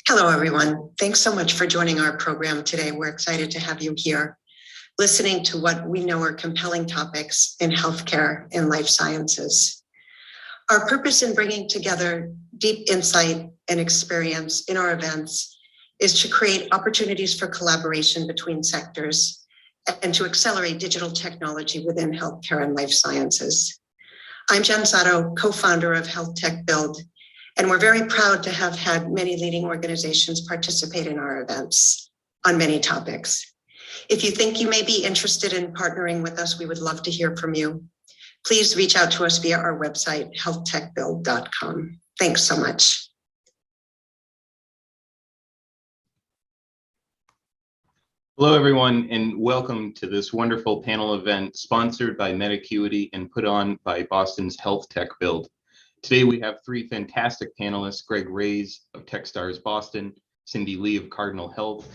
Hello, everyone. Thanks so much for joining our program today. We're excited to have you here, listening to what we know are compelling topics in healthcare and life sciences. Our purpose in bringing together deep insight and experience in our events is to create opportunities for collaboration between sectors and to accelerate digital technology within healthcare and life sciences. I'm Jen Sato, co-founder of Health Tech Build, and we're very proud to have had many leading organizations participate in our events on many topics. If you think you may be interested in partnering with us, we would love to hear from you. Please reach out to us via our website, healthtechbuild.com. Thanks so much. Hello, everyone, and welcome to this wonderful panel event sponsored by MedAcuity and put on by Boston's Health Tech Build. Today, we have three fantastic panelists, Greg Reyes of Techstars Boston, Cindy Lee of Cardinal Health,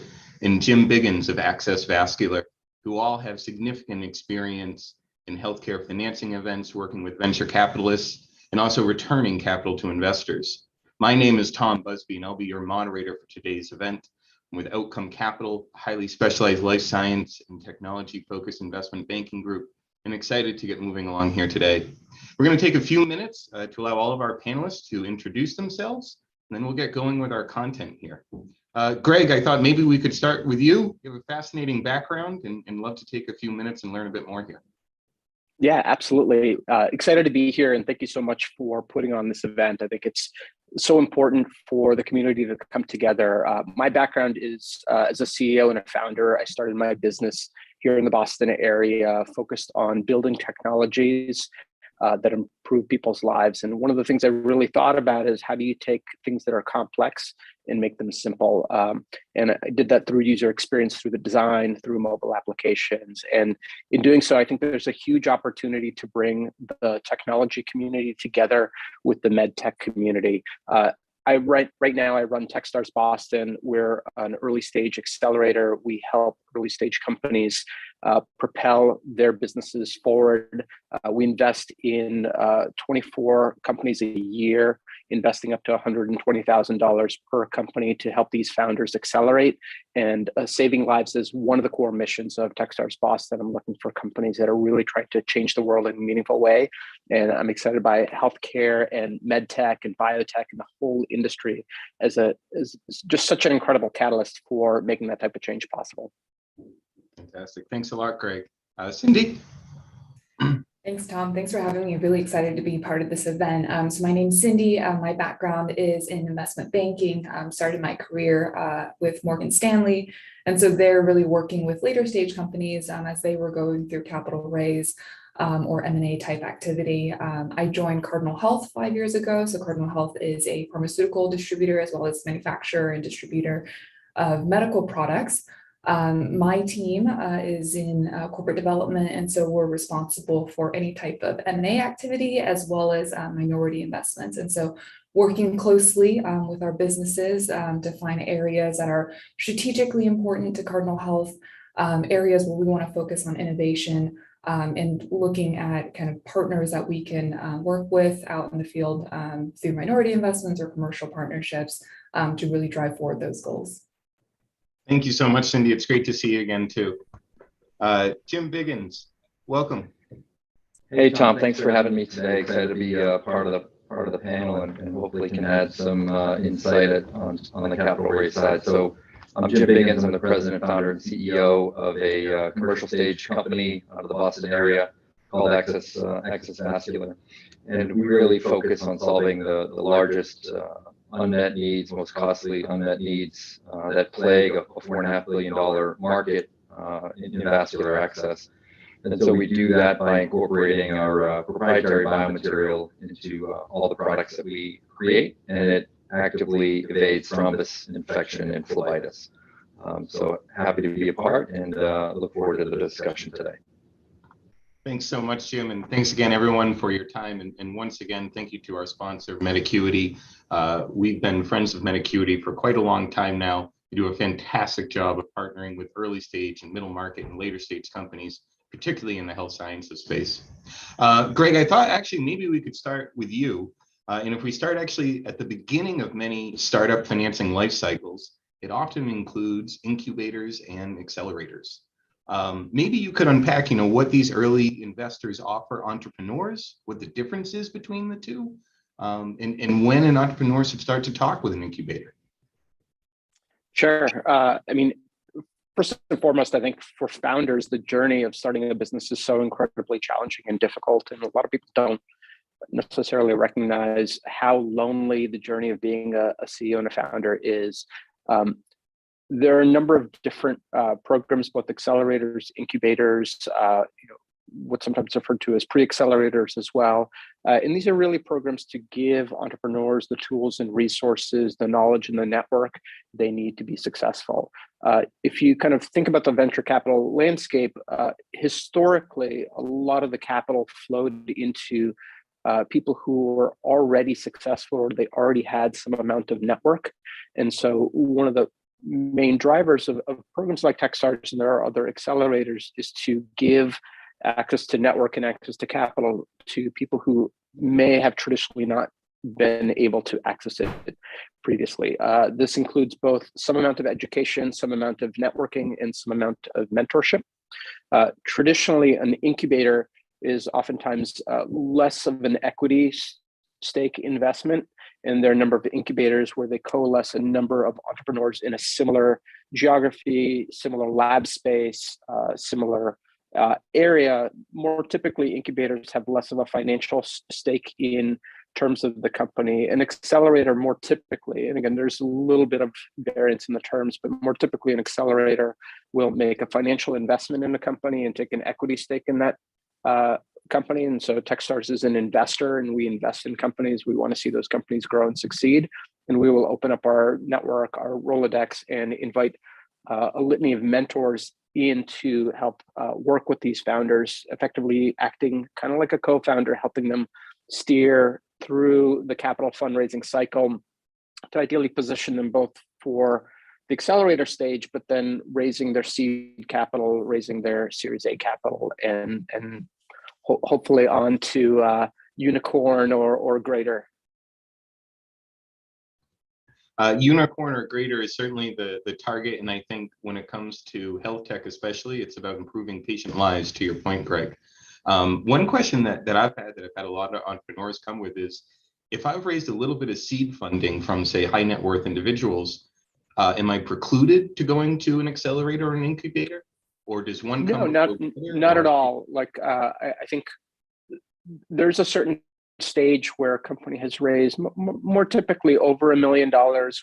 and Jim Biggins of Access Vascular, who all have significant experience in healthcare financing events, working with venture capitalists, and also returning capital to investors. My name is Tom Busby, and I'll be your moderator for today's event. With Outcome Capital, a highly specialized life science and technology-focused investment banking group, and excited to get moving along here today. We're going to take a few minutes to allow all of our panelists to introduce themselves, and then we'll get going with our content here. Greg, I thought maybe we could start with you. You have a fascinating background and love to take a few minutes and learn a bit more here. Yeah, absolutely. Excited to be here, and thank you so much for putting on this event. I think it's so important for the community to come together. My background is as a CEO and a founder. I started my business here in the Boston area, focused on building technologies that improve people's lives. And one of the things I really thought about is how do you take things that are complex and make them simple? And I did that through user experience, through the design, through mobile applications. And in doing so, I think there's a huge opportunity to bring the technology community together with the med tech community. Right now, I run Techstars Boston. We're an early stage accelerator. We help early stage companies propel their businesses forward. We invest in 24 companies a year, investing up to $120,000 per company to help these founders accelerate. And saving lives is one of the core missions of Techstars Boston. I'm looking for companies that are really trying to change the world in a meaningful way. And I'm excited by healthcare and med tech and biotech and the whole industry as just such an incredible catalyst for making that type of change possible. Fantastic. Thanks a lot, Greg. Cindy? Thanks, Tom. Thanks for having me. Really excited to be part of this event. So my name's Cindy. My background is in investment banking. Started my career with Morgan Stanley. And so they're really working with later stage companies as they were going through capital raise or M&A type activity. I joined Cardinal Health 5 years ago. So Cardinal Health is a pharmaceutical distributor as well as manufacturer and distributor of medical products. My team is in corporate development, and so we're responsible for any type of M&A activity as well as minority investments. And so working closely with our businesses to find areas that are strategically important to Cardinal Health, areas where we want to focus on innovation and looking at kind of partners that we can work with out in the field through minority investments or commercial partnerships to really drive forward those goals. Thank you so much, Cindy. It's great to see you again, too. Jim Biggins, welcome. Hey, Tom. Thanks for having me today. Excited to be part of the panel and hopefully can add some insight on the capital raise side. So I'm Jim Biggins. I'm the president, founder, and CEO of a commercial stage company out of the Boston area called Access Vascular. And we really focus on solving the largest unmet needs, most costly unmet needs that plague a $4.5 billion market in vascular access. And so we do that by incorporating our proprietary biomaterial into all the products that we create, and it actively evades thrombus, infection, and phlebitis. So happy to be a part and look forward to the discussion today. Thanks so much, Jim, and thanks again, everyone, for your time. And once again, thank you to our sponsor, MedAcuity. We've been friends of MedAcuity for quite a long time now. We do a fantastic job of partnering with early stage and middle market and later stage companies, particularly in the health sciences space. Greg, I thought actually maybe we could start with you. And if we start actually at the beginning of many startup financing life cycles, it often includes incubators and accelerators. Maybe you could unpack, what these early investors offer entrepreneurs, what the difference is between the two, and when an entrepreneur should start to talk with an incubator. Sure. First and foremost, I think for founders, the journey of starting a business is so incredibly challenging and difficult. And a lot of people don't necessarily recognize how lonely the journey of being a CEO and a founder is. There are a number of different programs, both accelerators, incubators, what's sometimes referred to as pre-accelerators as well. And these are really programs to give entrepreneurs the tools and resources, the knowledge and the network they need to be successful. If you kind of think about the venture capital landscape, historically, a lot of the capital flowed into people who were already successful or they already had some amount of network. And so one of the main drivers of programs like Techstars, and there are other accelerators, is to give access to network and access to capital to people who may have traditionally not been able to access it previously. This includes both some amount of education, some amount of networking, and some amount of mentorship. Traditionally, an incubator is oftentimes less of an equity stake investment. And there are a number of incubators where they coalesce a number of entrepreneurs in a similar geography, similar lab space, similar area. More typically, incubators have less of a financial stake in terms of the company. An accelerator more typically, and again, there's a little bit of variance in the terms, but more typically an accelerator will make a financial investment in a company and take an equity stake in that company. And so Techstars is an investor and we invest in companies. We want to see those companies grow and succeed. And we will open up our network, our Rolodex, and invite a litany of mentors in to help work with these founders, effectively acting kind of like a co-founder, helping them steer through the capital fundraising cycle to ideally position them both for the accelerator stage, but then raising their seed capital, raising their Series A capital, and hopefully on to unicorn or greater. Unicorn or greater is certainly the target. And I think when it comes to health tech, especially, it's about improving patient lives, to your point, Greg. One question that I've had a lot of entrepreneurs come with is, if I've raised a little bit of seed funding from, say, high net worth individuals, am I precluded to going to an accelerator or an incubator? Or does one come? No, not at all. Like, I think there's a certain stage where a company has raised more typically over $1 million,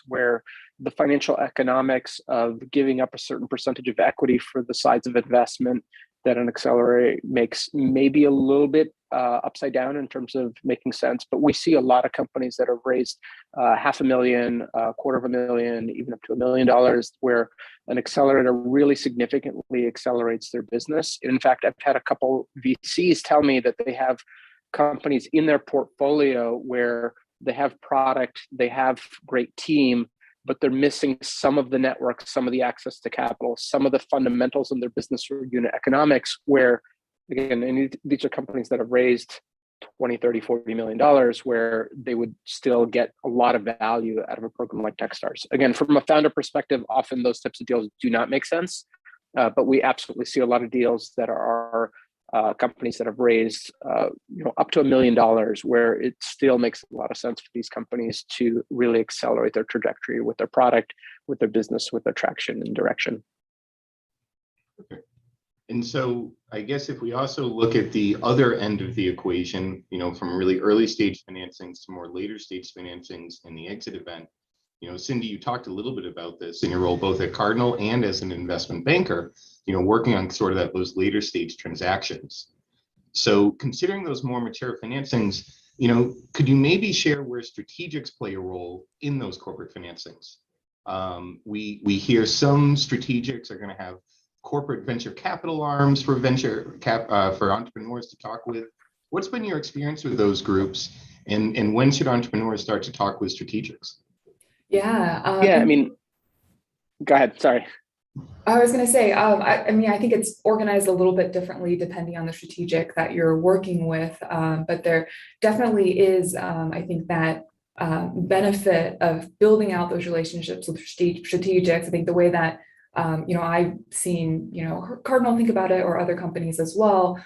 where the financial economics of giving up a certain percentage of equity for the size of investment that an accelerator makes maybe a little bit upside down in terms of making sense. But we see a lot of companies that have raised $500,000, $250,000, even up to $1 million, where an accelerator really significantly accelerates their business. In fact, I've had a couple VCs tell me that they have companies in their portfolio where they have product, they have great team, but they're missing some of the network, some of the access to capital, some of the fundamentals in their business or unit economics, where, again, and these are companies that have raised 20, 30, $40 million, where they would still get a lot of value out of a program like Techstars. Again, from a founder perspective, often those types of deals do not make sense, but we absolutely see a lot of deals that are companies that have raised up to $1 million, where it still makes a lot of sense for these companies to really accelerate their trajectory with their product, with their business, with their traction and direction. Okay. And so I guess if we also look at the other end of the equation, from really early stage financings to more later stage financings and the exit event, Cindy, you talked a little bit about this in your role both at Cardinal and as an investment banker, working on sort of those later stage transactions. So considering those more mature financings, could you maybe share where strategics play a role in those corporate financings? We hear some strategics are going to have corporate venture capital arms for for entrepreneurs to talk with. What's been your experience with those groups, and when should entrepreneurs start to talk with strategics? Yeah. Go ahead. Sorry. I was going to say, I mean, I think it's organized a little bit differently depending on the strategic that you're working with, but there definitely is, I think, that benefit of building out those relationships with strategics. I think the way that, I've seen, Cardinal think about it, or other companies as well,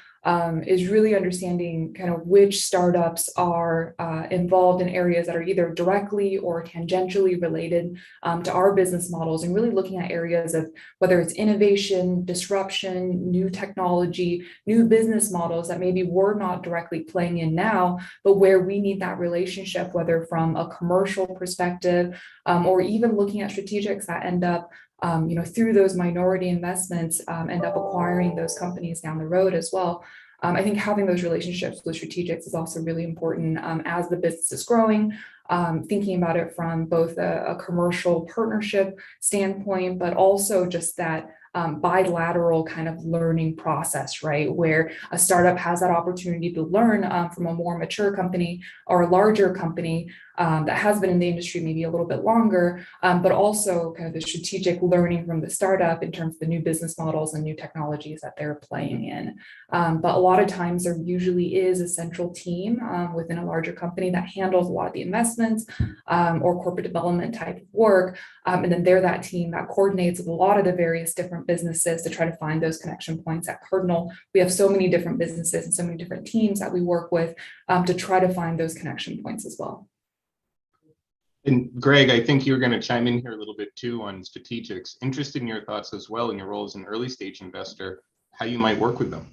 is really understanding kind of which startups are involved in areas that are either directly or tangentially related to our business models, and really looking at areas of whether it's innovation, disruption, new technology, new business models that maybe we're not directly playing in now, but where we need that relationship, whether from a commercial perspective, or even looking at strategics that end up through those minority investments, end up acquiring those companies down the road as well. I think having those relationships with strategics is also really important as the business is growing, thinking about it from both a commercial partnership standpoint, but also just that bilateral kind of learning process, right? Where a startup has that opportunity to learn from a more mature company or a larger company that has been in the industry maybe a little bit longer, but also kind of the strategic learning from the startup in terms of the new business models and new technologies that they're playing in. But a lot of times there usually is a central team within a larger company that handles a lot of the investments or corporate development type of work. And then they're that team that coordinates with a lot of the various different businesses to try to find those connection points. At Cardinal, we have so many different businesses and so many different teams that we work with to try to find those connection points as well. And Greg, I think you're going to chime in here a little bit too on strategics. Interested in your thoughts as well in your role as an early stage investor, how you might work with them.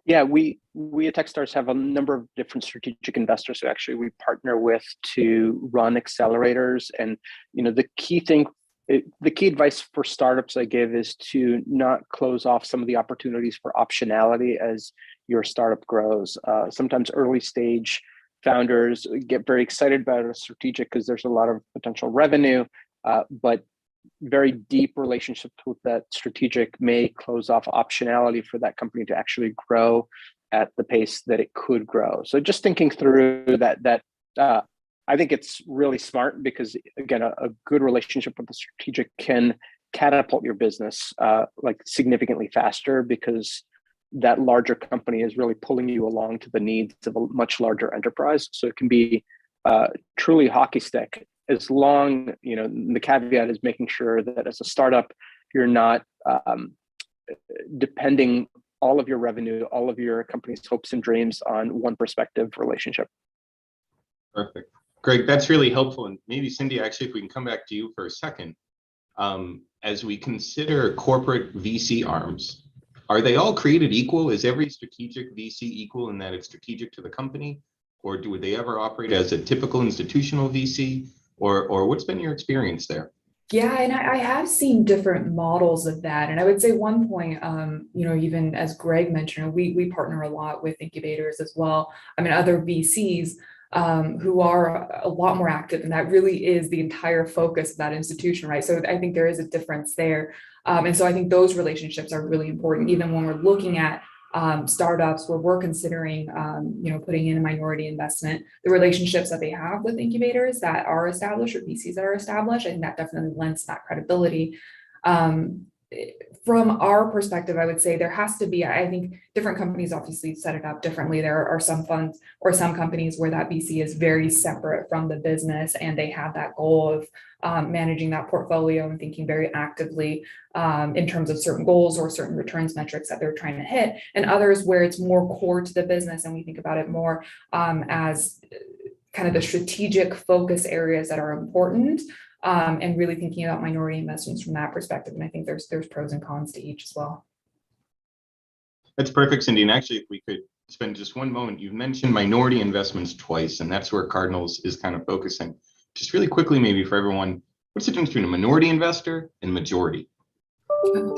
Yeah, we at Techstars have a number of different strategic investors who actually we partner with to run accelerators. And the key advice for startups I give is to not close off some of the opportunities for optionality as your startup grows. Sometimes early stage founders get very excited about a strategic because there's a lot of potential revenue, but very deep relationships with that strategic may close off optionality for that company to actually grow at the pace that it could grow. So just thinking through that, I think it's really smart because, again, a good relationship with the strategic can catapult your business like significantly faster, because that larger company is really pulling you along to the needs of a much larger enterprise. So it can be truly hockey stick, as long, the caveat is making sure that as a startup, you're not depending all of your revenue, all of your company's hopes and dreams on one prospective relationship. Perfect. Greg, that's really helpful. And maybe Cindy, actually, if we can come back to you for a second, as we consider corporate VC arms, are they all created equal? Is every strategic VC equal in that it's strategic to the company? Or do they ever operate as a typical institutional VC? Or what's been your experience there? Yeah, and I have seen different models of that. And I would say one point, even as Greg mentioned, we partner a lot with incubators as well. I mean, other VCs who are a lot more active, and that really is the entire focus of that institution, right? So I think there is a difference there. And so I think those relationships are really important, even when we're looking at startups where we're considering, putting in a minority investment. The relationships that they have with incubators that are established or VCs that are established, I think that definitely lends that credibility. From our perspective, I would say there has to be, I think different companies obviously set it up differently. There are some funds or some companies where that VC is very separate from the business, and they have that goal of managing that portfolio and thinking very actively in terms of certain goals or certain returns metrics that they're trying to hit. And others where it's more core to the business, and we think about it more as kind of the strategic focus areas that are important. And really thinking about minority investments from that perspective. And I think there's pros and cons to each as well. That's perfect, Cindy. And actually, if we could spend just one moment, you've mentioned minority investments twice, and that's where Cardinals is kind of focusing. Just really quickly, maybe for everyone, what's the difference between a minority investor and majority?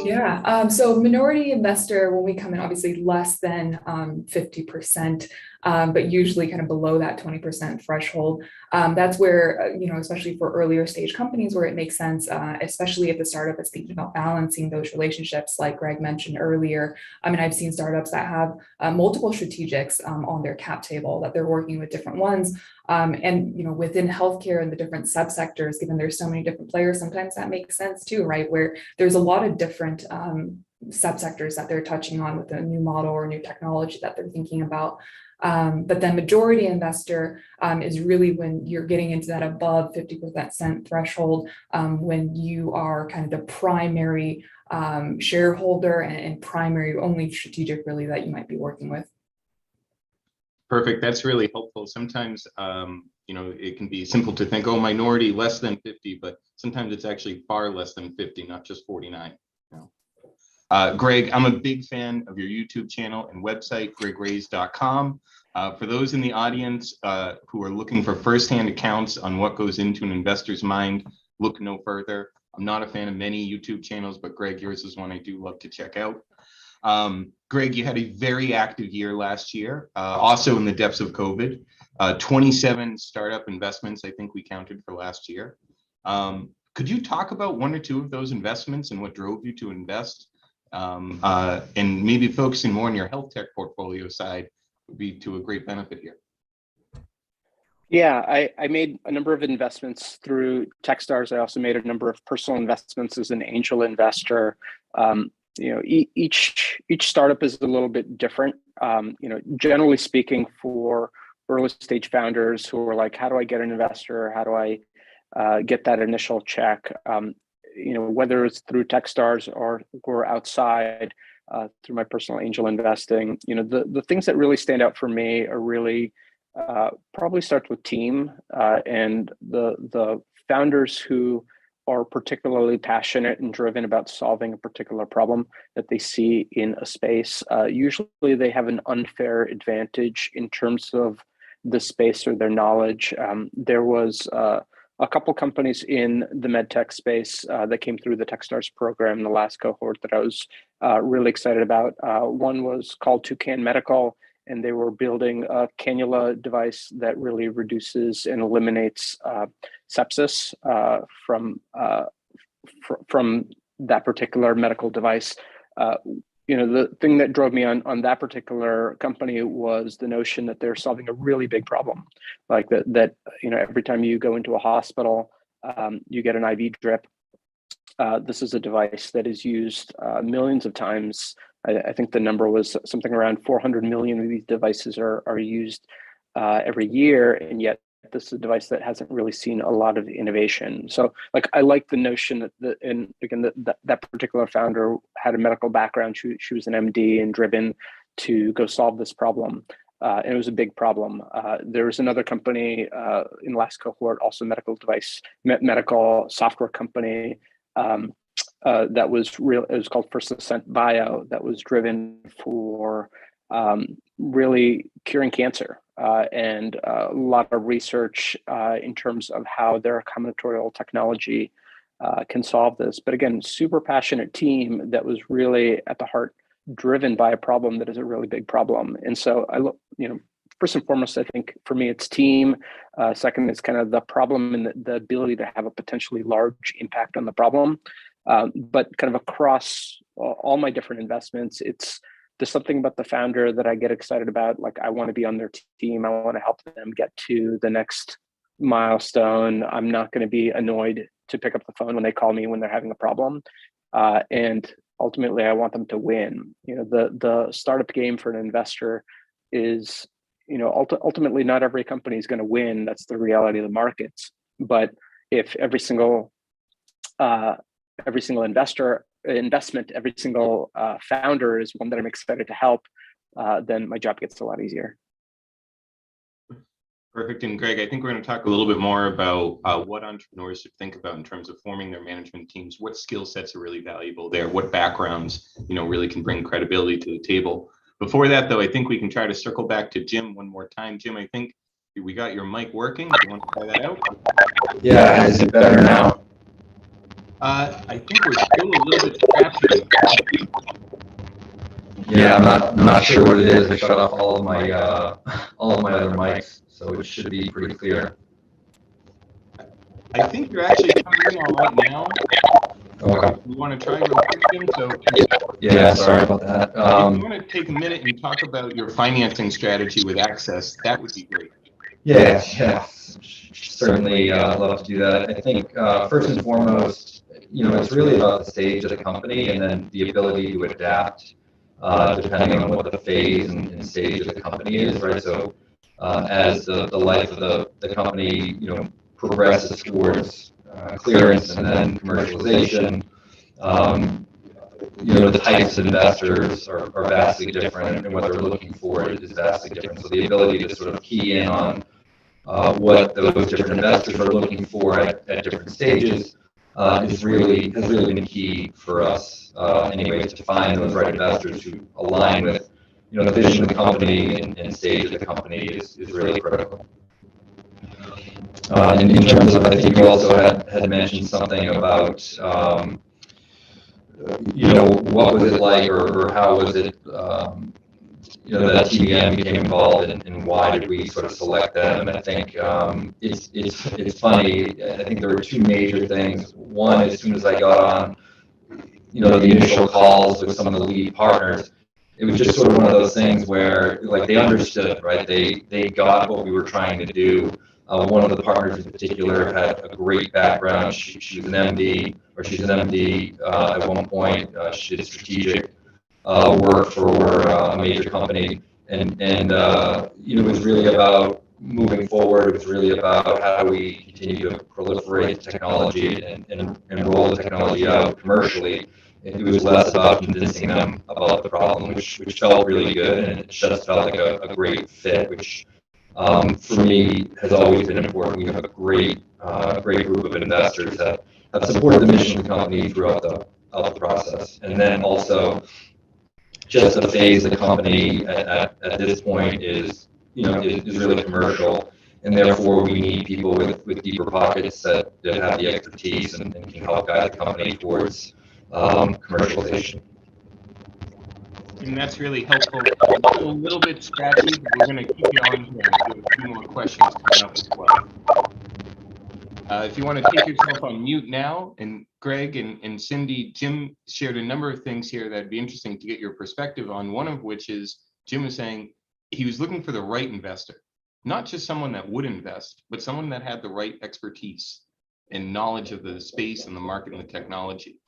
Yeah, so minority investor, when we come in, obviously less than 50%, but usually kind of below that 20% threshold. That's where, especially for earlier stage companies where it makes sense, especially if the startup is thinking about balancing those relationships, like Greg mentioned earlier. I mean, I've seen startups that have multiple strategics on their cap table, that they're working with different ones. And within healthcare and the different subsectors, given there's so many different players, sometimes that makes sense too, right? Where there's a lot of different subsectors that they're touching on with a new model or new technology that they're thinking about. But then majority investor is really when you're getting into that above 50% threshold, when you are kind of the primary shareholder and primary only strategic really that you might be working with. Perfect. That's really helpful. Sometimes, it can be simple to think, oh, minority less than 50, but sometimes it's actually far less than 50, not just 49. Greg, I'm a big fan of your YouTube channel and website, gregrays.com. For those in the audience who are looking for firsthand accounts on what goes into an investor's mind, look no further. I'm not a fan of many YouTube channels, but Greg, yours is one I do love to check out. Greg, you had a very active year last year, also in the depths of COVID, 27 startup investments, I think we counted for last year. Could you talk about one or two of those investments and what drove you to invest? And maybe focusing more on your health tech portfolio side would be to a great benefit here. Yeah, I made a number of investments through Techstars. I also made a number of personal investments as an angel investor. Each startup is a little bit different. Generally speaking, for early stage founders who are like, how do I get an investor? How do I get that initial check? Whether it's through Techstars or outside through my personal angel investing, the things that really stand out for me are really probably starts with team and the founders who are particularly passionate and driven about solving a particular problem that they see in a space. Usually they have an unfair advantage in terms of the space or their knowledge. There was a couple companies in the medtech space that came through the Techstars program, the last cohort, that I was really excited about. One was called Toucan Medical, and they were building a cannula device that really reduces and eliminates sepsis from that particular medical device. The thing that drove me on that particular company was the notion that they're solving a really big problem, like that every time you go into a hospital, you get an IV drip. This is a device that is used millions of times. I think the number was something around 400 million of these devices are used every year, and yet this is a device that hasn't really seen a lot of innovation. So, I like the notion that particular founder had a medical background. She was an MD and driven to go solve this problem, and it was a big problem. There was another company in the last cohort, also medical device, medical software company. That was real. It was called First Ascent Bio. That was driven for really curing cancer and a lot of research in terms of how their combinatorial technology can solve this. But again, super passionate team that was really at the heart driven by a problem that is a really big problem. And so I look, first and foremost, I think for me it's team. Second, it's kind of the problem and the ability to have a potentially large impact on the problem. But kind of across all my different investments, there's something about the founder that I get excited about. Like, I want to be on their team. I want to help them get to the next milestone. I'm not going to be annoyed to pick up the phone when they call me when they're having a problem. And ultimately, I want them to win. The startup game for an investor is, ultimately not every company is going to win. That's the reality of the markets. But if every single investment, every single founder is one that I'm excited to help, then my job gets a lot easier. Perfect. And Greg, I think we're going to talk a little bit more about what entrepreneurs should think about in terms of forming their management teams. What skill sets are really valuable there? What backgrounds, really can bring credibility to the table? Before that, though, I think we can try to circle back to Jim one more time. Jim, I think we got your mic working. Do you want to try that out? Yeah, is it better now? I think we're still a little bit scratchy. Yeah, I'm not sure what it is. I shut off all of my other mics, so it should be pretty clear. I think you're actually coming in all right now. Okay. You want to try real quick, Jim? So Yeah, sorry about that. if you want to take a minute and talk about your financing strategy with Access, that would be great. Yeah, certainly love to do that. I think first and foremost, it's really about the stage of the company and then the ability to adapt depending on what the phase and stage of the company is, right? So as the life of the company, progresses towards clearance and then commercialization, the types of investors are vastly different, and what they're looking for is vastly different. So the ability to sort of key in on what those different investors are looking for at different stages has really been key for us, anyways, to find those right investors who align with, the vision of the company and stage of the company is really critical. In terms of, I think you also had mentioned something about, what was it like, or how was it, that TBN became involved, and why did we sort of select them? And I think it's funny. I think there were two major things. One, as soon as I got on, the initial calls with some of the lead partners, it was just sort of one of those things where, like, they understood, right? They got what we were trying to do. One of the partners in particular had a great background. She was an MD, or she's an MD at one point. She did strategic work for a major company, and it was really about moving forward. It was really about how do we continue to proliferate technology and roll the technology out commercially. It was less about convincing them about the problem, which felt really good, and it just felt like a great fit, which for me has always been important. We have a great group of investors that have supported the mission of the company throughout the process, and then also just the phase of the company at this point is really commercial, and therefore we need people with deeper pockets that have the expertise and can help guide the company towards commercialization. And that's really helpful. A little bit scratchy, but we're going to keep you on here and do a few more questions coming up as well. If you want to take yourself on mute now, and Greg and Cindy, Jim shared a number of things here that'd be interesting to get your perspective on, one of which is Jim was saying he was looking for the right investor, not just someone that would invest, but someone that had the right expertise and knowledge of the space and the market and the technology.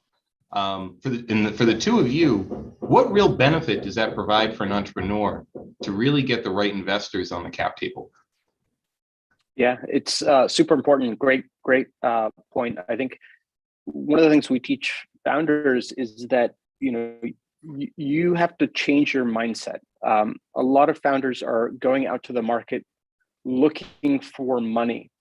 For the two of you, what real benefit does that provide for an entrepreneur to really get the right investors on the cap table? Yeah, it's super important. Great point. I think one of the things we teach founders is that you have to change your mindset. A lot of founders are going out to the market looking for money,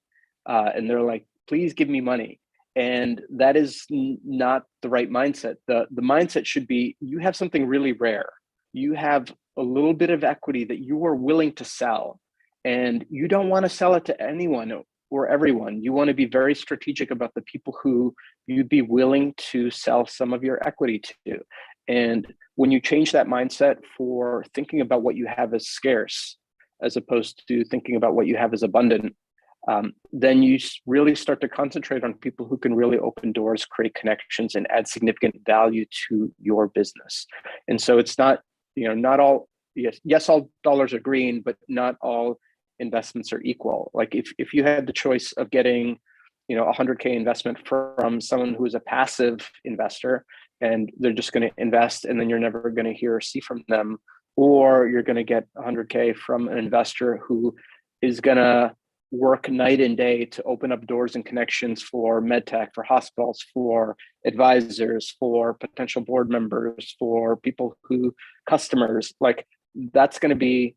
and they're like, "Please give me money." And that is not the right mindset. The mindset should be, you have something really rare. You have a little bit of equity that you are willing to sell, and you don't want to sell it to anyone or everyone. You want to be very strategic about the people who you'd be willing to sell some of your equity to. And when you change that mindset for thinking about what you have as scarce, as opposed to thinking about what you have as abundant, then you really start to concentrate on people who can really open doors, create connections, and add significant value to your business. And so it's not, not all, yes, all dollars are green, but not all investments are equal. Like if you had the choice of getting, $100K investment from someone who is a passive investor, and they're just going to invest, and then you're never going to hear or see from them, or you're going to get 100K from an investor who is going to work night and day to open up doors and connections for medtech, for hospitals, for advisors, for potential board members, for people customers, like that's going to be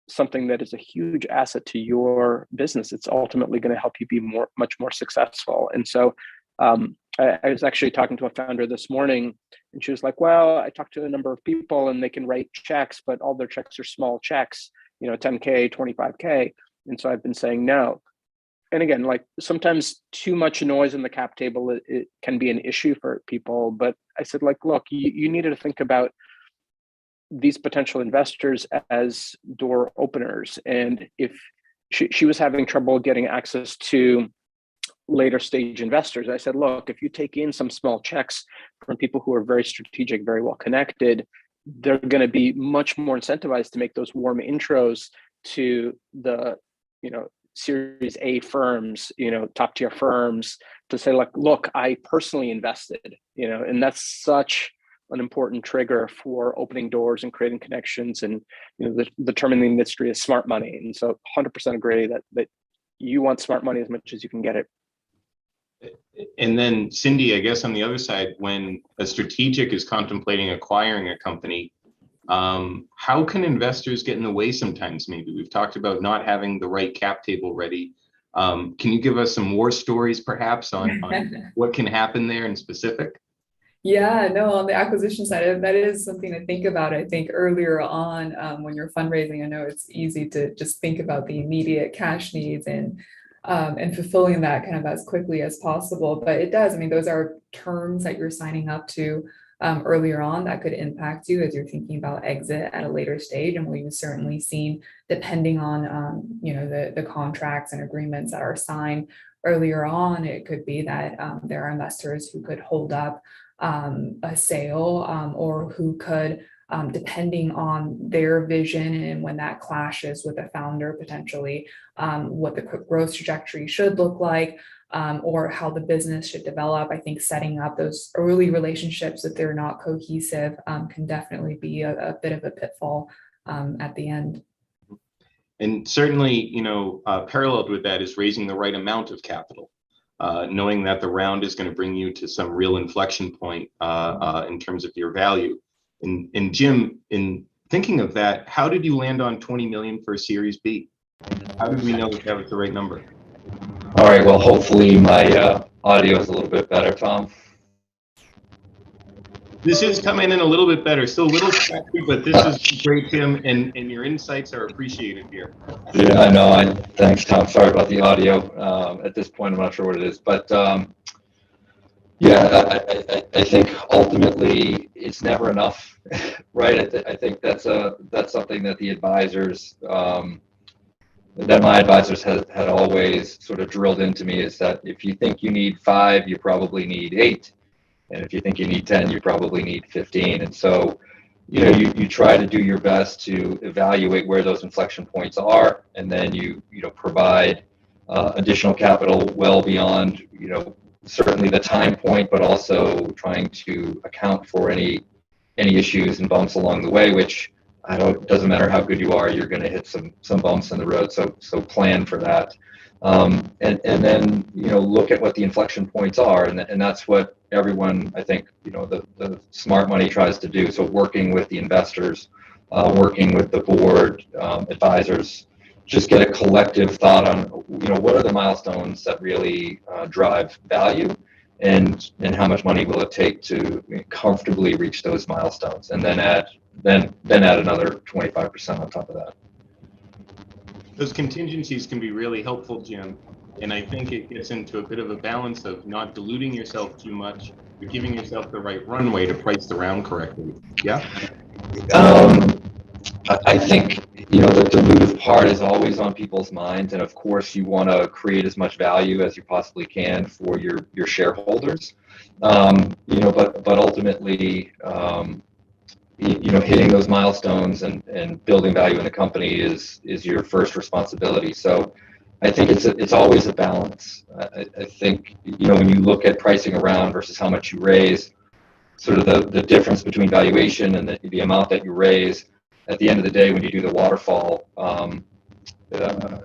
something that is a huge asset to your business. It's ultimately going to help you be much more successful. And so I was actually talking to a founder this morning, and she was like, well, I talked to a number of people and they can write checks, but all their checks are small checks, $10K, $25K. And so I've been saying no. And again, like sometimes too much noise in the cap table, it can be an issue for people. But I said, like, look, you needed to think about these potential investors as door openers. And if she was having trouble getting access to later stage investors, I said, look, if you take in some small checks from people who are very strategic, very well connected, they're going to be much more incentivized to make those warm intros to the, Series A firms, top tier firms, to say, like, look, I personally invested, and that's such an important trigger for opening doors and creating connections. And the term in the industry is smart money. And so 100% agree that you want smart money as much as you can get it. And then Cindy, I guess on the other side, when a strategic is contemplating acquiring a company, how can investors get in the way sometimes? Maybe we've talked about not having the right cap table ready. Can you give us some war stories perhaps on what can happen there in specific? Yeah, no, on the acquisition side, that is something to think about. I think earlier on, when you're fundraising, I know it's easy to just think about the immediate cash needs and fulfilling that kind of as quickly as possible. But it does, I mean, those are terms that you're signing up to earlier on that could impact you as you're thinking about exit at a later stage. And we've certainly seen, depending on the contracts and agreements that are signed earlier on, it could be that there are investors who could hold up a sale or who could, depending on their vision and when that clashes with the founder, potentially what the growth trajectory should look like, or how the business should develop. I think setting up those early relationships, if they're not cohesive, can definitely be a bit of a pitfall at the end. And certainly, paralleled with that is raising the right amount of capital. Knowing that the round is going to bring you to some real inflection point in terms of your value. And Jim, in thinking of that, how did you land on 20 million for a Series B? How did we know that was the right number? All right, well, hopefully my audio is a little bit better, Tom. This is coming in a little bit better, still a little scratchy, but this is great, Jim, and your insights are appreciated here. Yeah, I know. Thanks, Tom. Sorry about the audio. At this point, I'm not sure what it is, but yeah, I think ultimately it's never enough, right? I think that's something that the advisors, that my advisors had always sort of drilled into me, is that if you think you need 5, you probably need 8. And if you think you need 10, you probably need 15. And so, you try to do your best to evaluate where those inflection points are, and then you provide additional capital well beyond, certainly the time point, but also trying to account for any issues and bumps along the way, which doesn't matter how good you are, you're going to hit some bumps in the road. So plan for that. And then, look at what the inflection points are. And that's what everyone, I think, the smart money tries to do. So working with the investors, working with the board, advisors, just get a collective thought on, what are the milestones that really drive value, and how much money will it take to comfortably reach those milestones, and then add another 25% on top of that. Those contingencies can be really helpful, Jim. And I think it gets into a bit of a balance of not diluting yourself too much, but giving yourself the right runway to price the round correctly. Yeah? I think, the dilutive part is always on people's minds. And of course, you want to create as much value as you possibly can for your shareholders. But ultimately, hitting those milestones and building value in the company is your first responsibility. So I think it's always a balance. I think, when you look at pricing around versus how much you raise, sort of the difference between valuation and the amount that you raise, at the end of the day, when you do the waterfall, the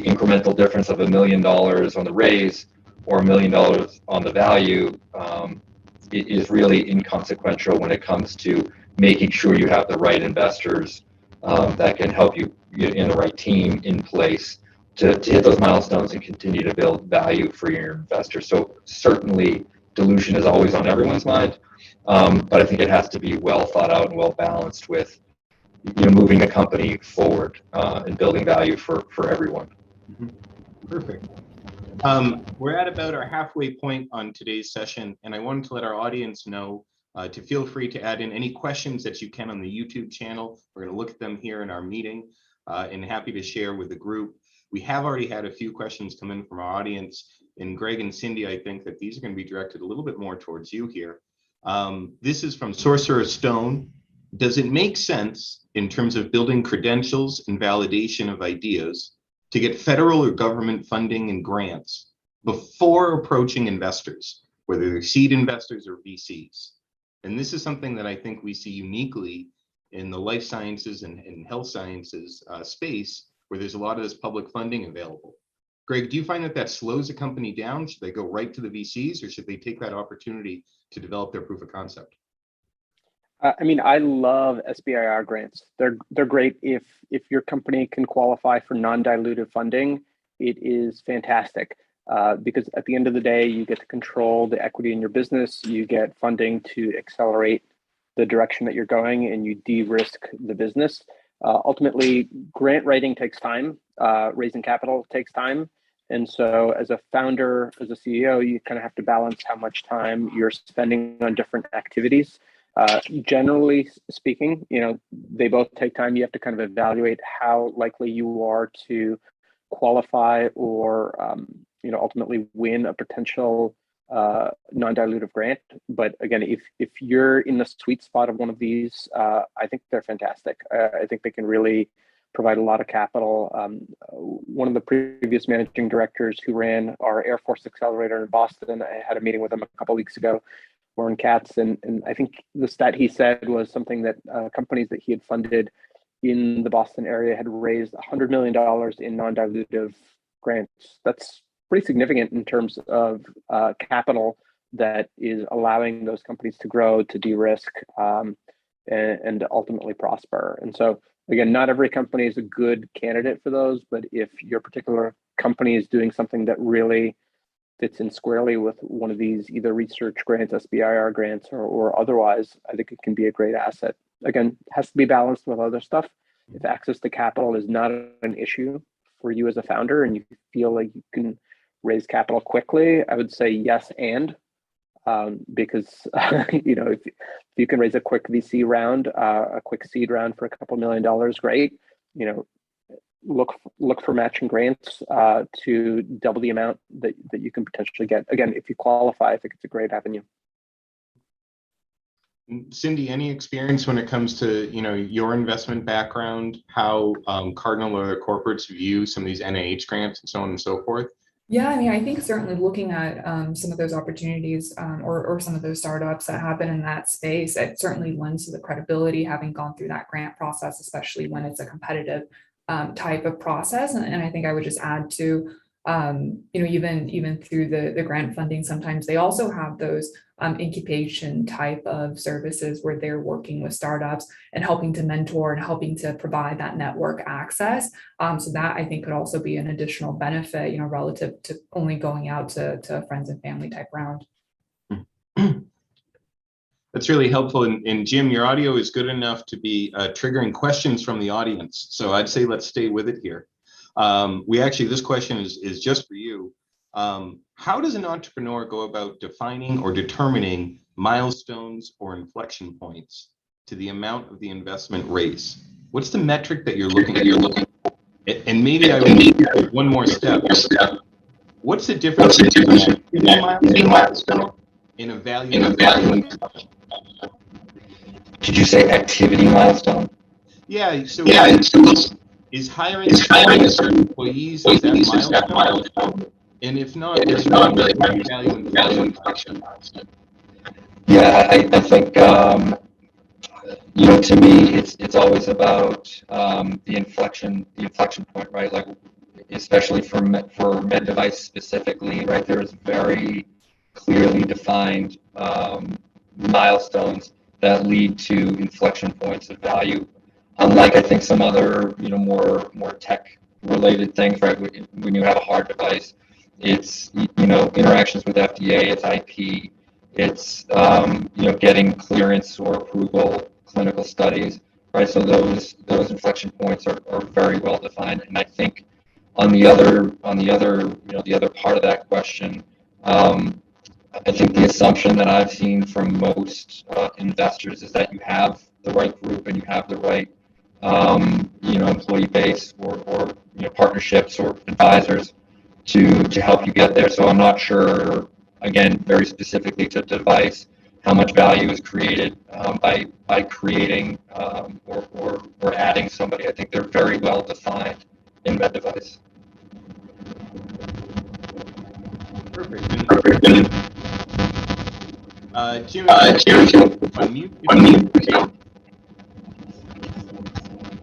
incremental difference of $1 million on the raise or $1 million on the value is really inconsequential when it comes to making sure you have the right investors that can help you get in the right team in place to hit those milestones and continue to build value for your investors. So certainly dilution is always on everyone's mind, but I think it has to be well thought out and well balanced with moving the company forward and building value for everyone. Mm-hmm. Perfect. We're at about our halfway point on today's session, and I wanted to let our audience know to feel free to add in any questions that you can on the YouTube channel. We're going to look at them here in our meeting and happy to share with the group. We have already had a few questions come in from our audience, and Greg and Cindy, I think that these are going to be directed a little bit more towards you here. This is from Sorcerer Stone. Does it make sense in terms of building credentials and validation of ideas to get federal or government funding and grants before approaching investors, whether they're seed investors or VCs? And this is something that I think we see uniquely in the life sciences and health sciences space, where there's a lot of this public funding available. Greg, do you find that that slows a company down? Should they go right to the VCs, or should they take that opportunity to develop their proof of concept? I mean, I love SBIR grants. They're great if your company can qualify for non-dilutive funding. It is fantastic because at the end of the day, you get to control the equity in your business. You get funding to accelerate the direction that you're going, and you de-risk the business. Ultimately, grant writing takes time. Raising capital takes time. And so as a founder, as a CEO, you kind of have to balance how much time you're spending on different activities. Generally speaking, they both take time. You have to kind of evaluate how likely you are to qualify or, ultimately win a potential non-dilutive grant. But again, if you're in the sweet spot of one of these, I think they're fantastic. I think they can really provide a lot of capital. One of the previous managing directors who ran our Air Force Accelerator in Boston, I had a meeting with him a couple of weeks ago, Warren Katz, and I think the stat he said was something that companies that he had funded in the Boston area had raised $100 million in non-dilutive grants. That's pretty significant in terms of capital that is allowing those companies to grow, to de-risk, and ultimately prosper. And so, again, not every company is a good candidate for those, but if your particular company is doing something that really fits in squarely with one of these either research grants, SBIR grants, or otherwise, I think it can be a great asset. Again, it has to be balanced with other stuff. If access to capital is not an issue for you as a founder and you feel like you can raise capital quickly, I would say yes, and because if you can raise a quick VC round, a quick seed round for a couple $1 million, great. Look for matching grants to double the amount that you can potentially get. Again, if you qualify, I think it's a great avenue. Cindy, any experience when it comes to your investment background, how Cardinal or other corporates view some of these NIH grants and so on and so forth? Yeah, I mean, I think certainly looking at some of those opportunities or some of those startups that happen in that space, it certainly lends to the credibility having gone through that grant process, especially when it's a competitive type of process. And I think I would just add to, even through the grant funding, sometimes they also have those incubation type of services where they're working with startups and helping to mentor and helping to provide that network access. So that I think could also be an additional benefit, relative to only going out to friends and family type round. That's really helpful. And Jim, your audio is good enough to be triggering questions from the audience. So I'd say let's stay with it here. This question is just for you. How does an entrepreneur go about defining or determining milestones or inflection points to the amount of the investment raise? What's the metric that you're looking at? And maybe I would need one more step. What's the difference between a milestone and a value? Did you say activity milestone? Yeah. So is hiring certain employees is that milestone? And if not, there's not really value inflection. Yeah, I think to me it's always about the inflection point, right? Like especially for med device specifically, right? There's very clearly defined milestones that lead to inflection points of value. Unlike I think some other more tech related things, right? When you have a hard device, it's interactions with FDA, it's IP, it's getting clearance or approval, clinical studies, right? So those inflection points are very well defined. And I think on the other part of that question, I think the assumption that I've seen from most investors is that you have the right group and you have the right employee base or partnerships or advisors to help you get there. So I'm not sure, again, very specifically to device, how much value is created by creating or adding somebody. I think they're very well defined in med device. Perfect. Jim, unmute.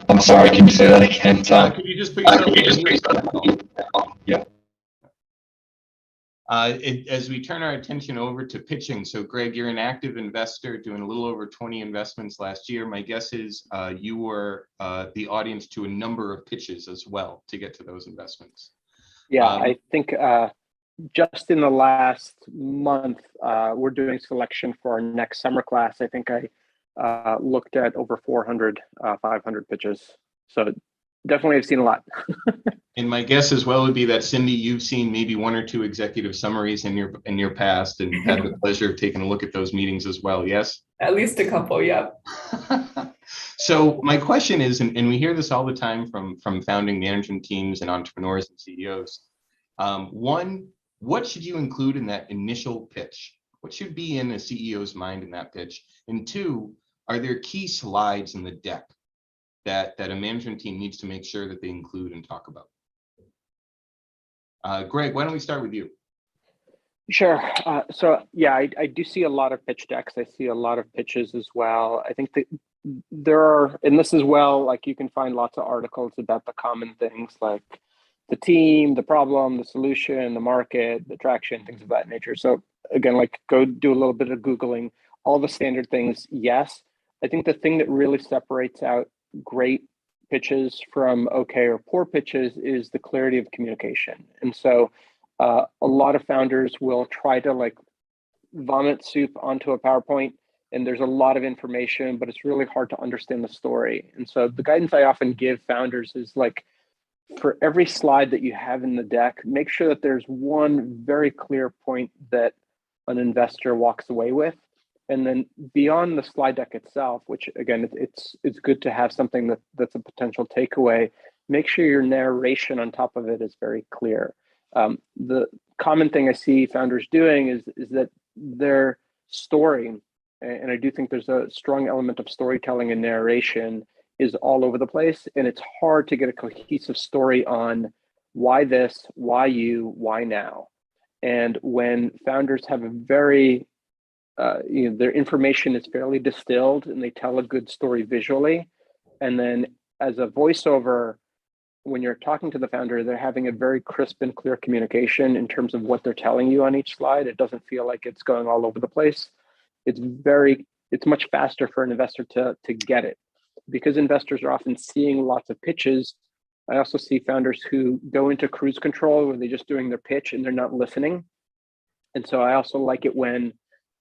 I'm sorry, can you say that again, Tom? Could you just put yourself on mute? Yeah. As we turn our attention over to pitching, so Greg, you're an active investor doing a little over 20 investments last year. My guess is you were the audience to a number of pitches as well to get to those investments. Yeah, I think just in the last month, we're doing selection for our next summer class. I think I looked at over 400, 500 pitches. So definitely I've seen a lot. And my guess as well would be that, Cindy, you've seen maybe one or two executive summaries in your past and had the pleasure of taking a look at those meetings as well, yes? At least a couple, yep. So my question is, and we hear this all the time from founding management teams and entrepreneurs and CEOs, one, what should you include in that initial pitch? What should be in a CEO's mind in that pitch? And two, are there key slides in the deck that a management team needs to make sure that they include and talk about? Greg, why don't we start with you? Sure. So yeah, I do see a lot of pitch decks. I see a lot of pitches as well. I think that there are, and this as well, like you can find lots of articles about the common things like the team, the problem, the solution, the market, the traction, things of that nature. So again, like go do a little bit of Googling, all the standard things. Yes. I think the thing that really separates out great pitches from okay or poor pitches is the clarity of communication. And so a lot of founders will try to like vomit soup onto a PowerPoint, and there's a lot of information, but it's really hard to understand the story. And so the guidance I often give founders is like, for every slide that you have in the deck, make sure that there's one very clear point that an investor walks away with. And then beyond the slide deck itself, which again, it's good to have something that's a potential takeaway, make sure your narration on top of it is very clear. The common thing I see founders doing is that their story, and I do think there's a strong element of storytelling and narration, is all over the place. And it's hard to get a cohesive story on why this, why you, why now. And when founders have a very their information is fairly distilled and they tell a good story visually. And then as a voiceover, when you're talking to the founder, they're having a very crisp and clear communication in terms of what they're telling you on each slide. It doesn't feel like it's going all over the place. It's much faster for an investor to get it. Because investors are often seeing lots of pitches, I also see founders who go into cruise control where they're just doing their pitch and they're not listening. And so I also like it when,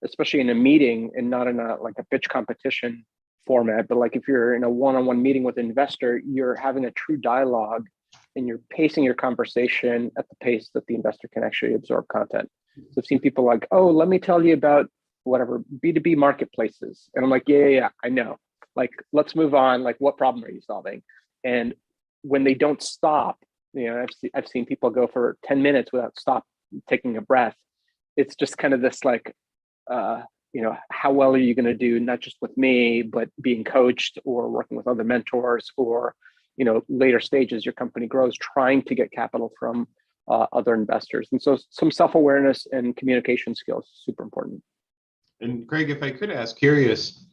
especially in a meeting and not in a pitch competition format, but like if you're in a one-on-one meeting with an investor, you're having a true dialogue and you're pacing your conversation at the pace that the investor can actually absorb content. So I've seen people like, oh, let me tell you about whatever B2B marketplaces. And I'm like, yeah, I know. Like, let's move on. Like, what problem are you solving? And when they don't stop, I've seen people go for 10 minutes without taking a breath. It's just kind of this like, how well are you going to do, not just with me, but being coached or working with other mentors or, later stages, your company grows, trying to get capital from other investors. And so some self-awareness and communication skills is super important. And Greg, if I could ask, curious,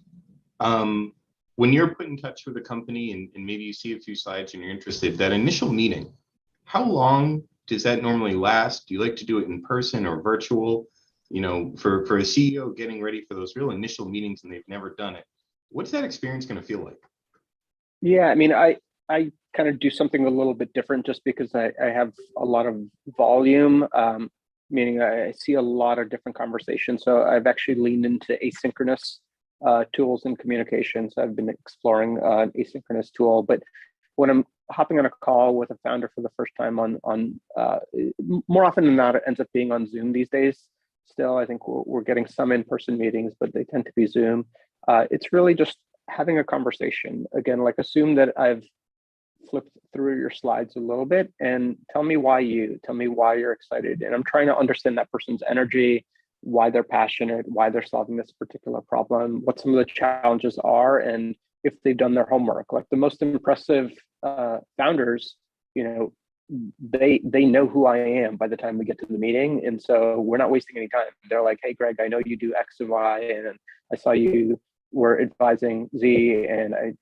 when you're put in touch with a company and maybe you see a few slides and you're interested, that initial meeting, how long does that normally last? Do you like to do it in person or virtual? For a CEO getting ready for those real initial meetings and they've never done it, what's that experience going to feel like? Yeah, I mean, I kind of do something a little bit different just because I have a lot of volume, meaning I see a lot of different conversations. So I've actually leaned into asynchronous tools and communications. I've been exploring an asynchronous tool, but when I'm hopping on a call with a founder for the first time on more often than not, it ends up being on Zoom these days. still. I think we're getting some in-person meetings, but they tend to be Zoom. It's really just having a conversation. Again, like assume that I've flipped through your slides a little bit and tell me why you're excited. And I'm trying to understand that person's energy, why they're passionate, why they're solving this particular problem, what some of the challenges are, and if they've done their homework. Like the most impressive founders, they know who I am by the time we get to the meeting. And so we're not wasting any time. They're like, hey, Greg, I know you do X and Y, and I saw you were advising Z, and I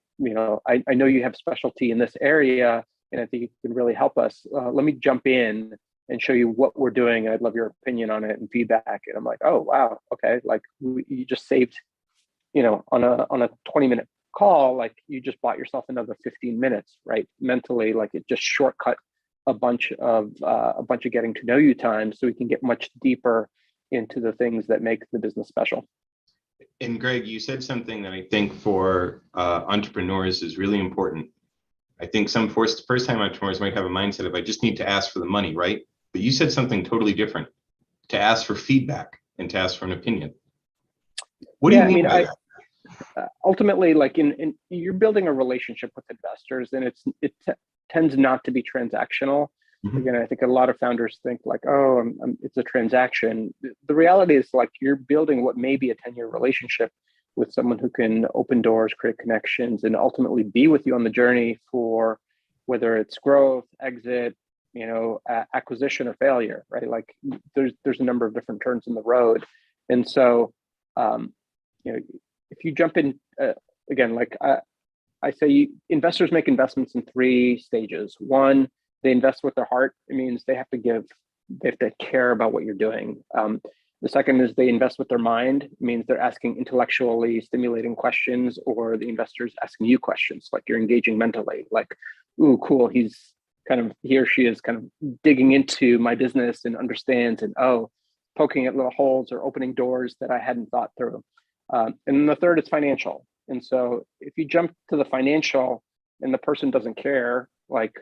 know you have specialty in this area, and I think you can really help us. Let me jump in and show you what we're doing. I'd love your opinion on it and feedback. And I'm like, oh, wow, okay. Like you just saved, on a 20-minute call, like you just bought yourself another 15 minutes, right? Mentally, like it just shortcut a bunch of getting to know you time, so we can get much deeper into the things that make the business special. And Greg, you said something that I think for entrepreneurs is really important. I think some first-time entrepreneurs might have a mindset of, I just need to ask for the money, right? But you said something totally different, to ask for feedback and to ask for an opinion. What do you mean by that? Ultimately, like in you're building a relationship with investors, and it tends not to be transactional. Mm-hmm. Again, I think a lot of founders think like, oh, it's a transaction. The reality is like you're building what may be a 10-year relationship with someone who can open doors, create connections, and ultimately be with you on the journey for whether it's growth, exit, acquisition, or failure, right? Like there's a number of different turns in the road. And so, if you jump in, again, like I say, investors make investments in 3 stages. One, they invest with their heart. It means they have to care about what you're doing. The second is they invest with their mind. It means they're asking intellectually stimulating questions, or the investor's asking you questions, like you're engaging mentally, like, ooh, cool, he or she is kind of digging into my business and understands, and poking at little holes or opening doors that I hadn't thought through. And then the third is financial. And so if you jump to the financial and the person doesn't care, like,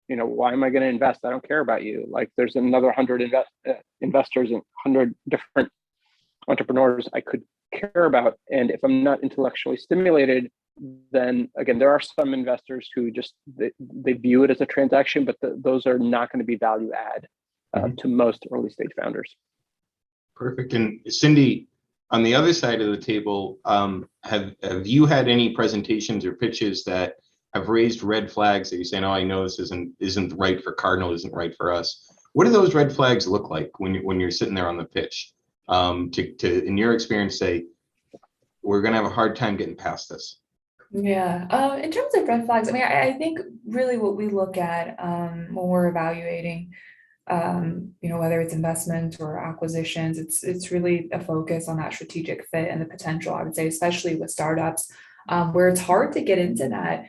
why am I going to invest? I don't care about you. Like there's another 100 investors and 100 different entrepreneurs I could care about. And if I'm not intellectually stimulated, then again, there are some investors who just, they view it as a transaction, but those are not going to be value add to most early stage founders. Perfect. And Cindy, on the other side of the table, have you had any presentations or pitches that have raised red flags that you're saying, oh, I know this isn't right for Cardinal, isn't right for us? What do those red flags look like when you're sitting there on the pitch? To in your experience, say, we're going to have a hard time getting past this? Yeah. In terms of red flags, I mean, I think really what we look at when we're evaluating, whether it's investments or acquisitions, it's really a focus on that strategic fit and the potential, I would say, especially with startups, where it's hard to get into that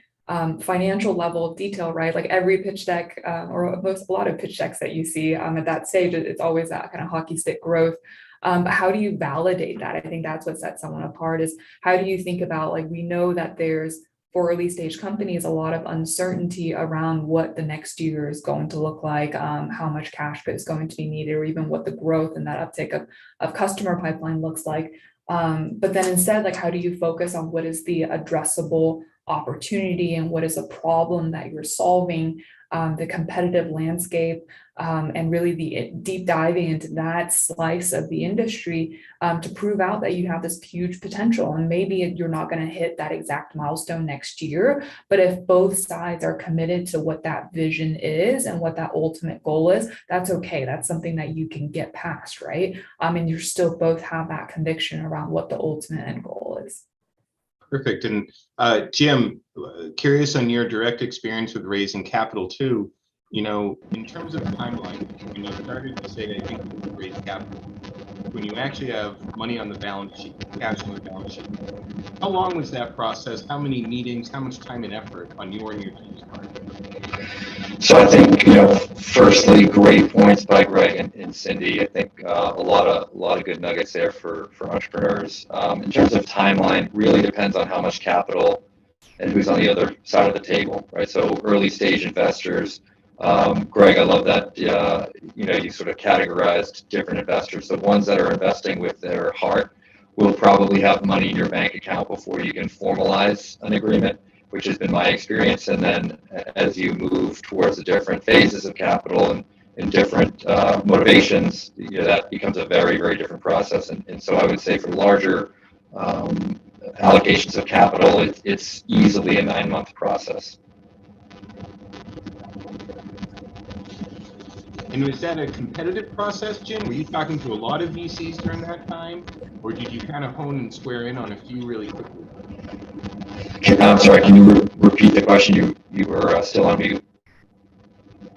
financial level of detail, right? Like every pitch deck or a lot of pitch decks that you see at that stage, it's always that kind of hockey stick growth. But how do you validate that? I think that's what sets someone apart, is how do you think about, like, we know that there's, for early stage companies, a lot of uncertainty around what the next year is going to look like, how much cash is going to be needed, or even what the growth and that uptake of customer pipeline looks like. But then instead, like, how do you focus on what is the addressable opportunity and what is a problem that you're solving, the competitive landscape, and really the deep diving into that slice of the industry to prove out that you have this huge potential. And maybe you're not going to hit that exact milestone next year, but if both sides are committed to what that vision is and what that ultimate goal is, that's okay. That's something that you can get past, right? And you still both have that conviction around what the ultimate end goal is. Perfect. And Jim, curious on your direct experience with raising capital too. In terms of timeline, when you started to say, I think we could raise capital, when you actually have money on the balance sheet, cash on the balance sheet, how long was that process? How many meetings? How much time and effort on your and your team's part? So I think, firstly, great points by Greg and Cindy. I think a lot of good nuggets there for entrepreneurs. In terms of timeline, really depends on how much capital and who's on the other side of the table, right? So early stage investors Greg, I love that, you sort of categorized different investors. The ones that are investing with their heart will probably have money in your bank account before you can formalize an agreement, which has been my experience. And then as you move towards the different phases of capital and different motivations, that becomes a very, very different process. And so I would say for larger allocations of capital, it's easily a 9-month process. And was that a competitive process, Jim? Were you talking to a lot of VCs during that time, or did you kind of hone and square in on a few really quickly? I'm sorry, can you repeat the question? You were still on mute.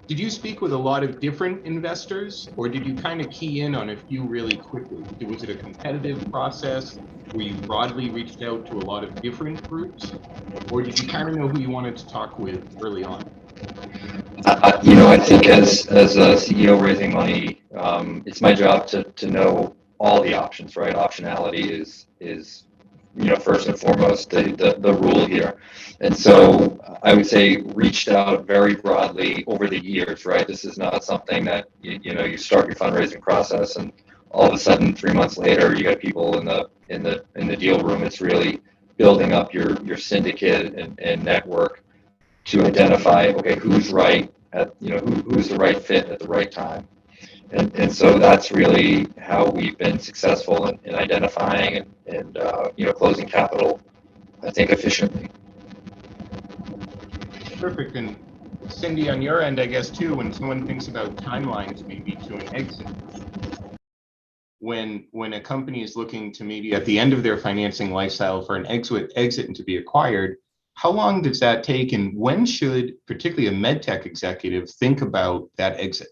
Did you speak with a lot of different investors, or did you kind of key in on a few really quickly? Was it a competitive process where you broadly reached out to a lot of different groups, or did you kind of know who you wanted to talk with early on? I think as a CEO raising money, it's my job to know all the options, right? Optionality is first and foremost the rule here. And so I would say reached out very broadly over the years, right? This is not something that you start your fundraising process and all of a sudden 3 months later you got people in the deal room. It's really building up your syndicate and network to identify, okay, who's right at, who's the right fit at the right time. And so that's really how we've been successful in identifying and closing capital, I think, efficiently. Perfect. And Cindy, on your end, I guess too, when someone thinks about timelines maybe to an exit, when a company is looking to maybe at the end of their financing lifecycle for an exit and to be acquired, how long does that take, and when should particularly a medtech executive think about that exit?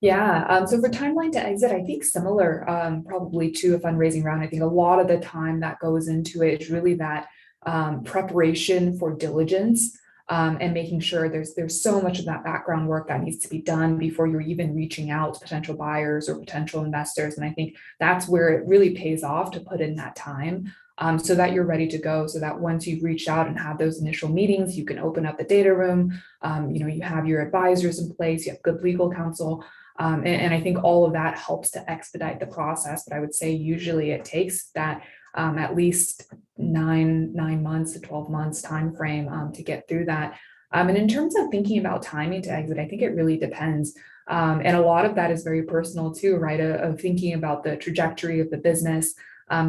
Yeah, so for timeline to exit, I think similar probably to a fundraising round. I think a lot of the time that goes into it is really that preparation for diligence and making sure there's so much of that background work that needs to be done before you're even reaching out to potential buyers or potential investors. And I think that's where it really pays off to put in that time. So that you're ready to go, so that once you've reached out and have those initial meetings, you can open up the data room, you have your advisors in place, you have good legal counsel, and I think all of that helps to expedite the process. But I would say usually it takes that at least 9 months to 12 months time frame to get through that. And in terms of thinking about timing to exit, I think it really depends. And a lot of that is very personal too, right? Of thinking about the trajectory of the business,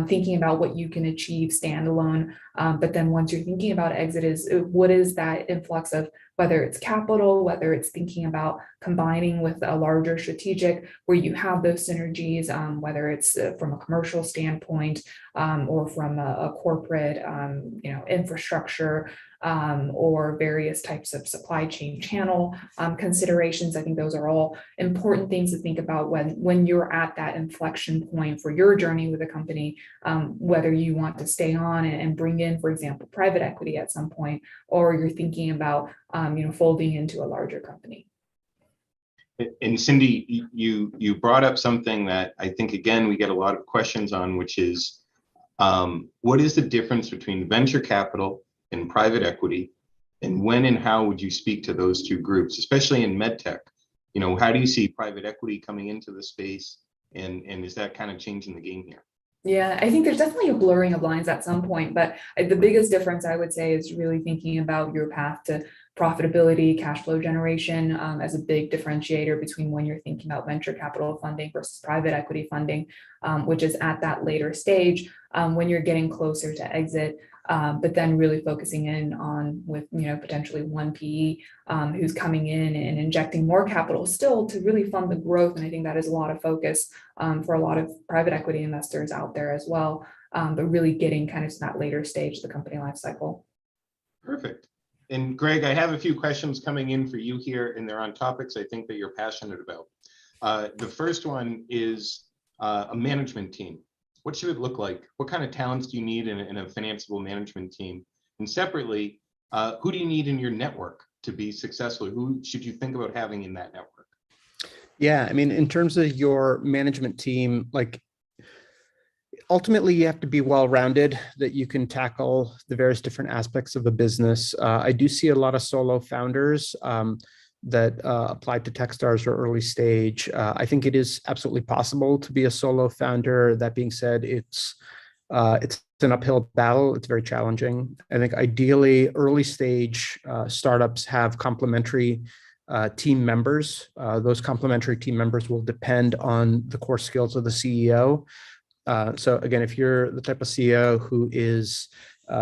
thinking about what you can achieve standalone. But then once you're thinking about exit, what is that influx of, whether it's capital, whether it's thinking about combining with a larger strategic where you have those synergies, whether it's from a commercial standpoint or from a corporate, infrastructure or various types of supply chain channel considerations. I think those are all important things to think about when you're at that inflection point for your journey with a company, whether you want to stay on and bring in, for example, private equity at some point, or you're thinking about folding into a larger company. And Cindy, you brought up something that I think, again, we get a lot of questions on, which is what is the difference between venture capital and private equity, and when and how would you speak to those two groups, especially in medtech? How do you see private equity coming into the space, and is that kind of changing the game here? Yeah, I think there's definitely a blurring of lines at some point, but the biggest difference I would say is really thinking about your path to profitability, cash flow generation as a big differentiator between when you're thinking about venture capital funding versus private equity funding, which is at that later stage when you're getting closer to exit. But then really focusing in on with potentially one PE who's coming in and injecting more capital still to really fund the growth. And I think that is a lot of focus for a lot of private equity investors out there as well, but really getting kind of to that later stage of the company life cycle. Perfect. And Greg, I have a few questions coming in for you here, and they're on topics I think that you're passionate about. The first one is a management team. What should it look like? What kind of talents do you need in a financeable management team? And separately, who do you need in your network to be successful? Who should you think about having in that network? Yeah, I mean, in terms of your management team, like ultimately, you have to be well-rounded, that you can tackle the various different aspects of the business. I do see a lot of solo founders that apply to Techstars or early stage. I think it is absolutely possible to be a solo founder. That being said, it's an uphill battle. It's very challenging. I think ideally, early stage startups have complementary team members. Those complementary team members will depend on the core skills of the CEO. So again, if you're the type of CEO who is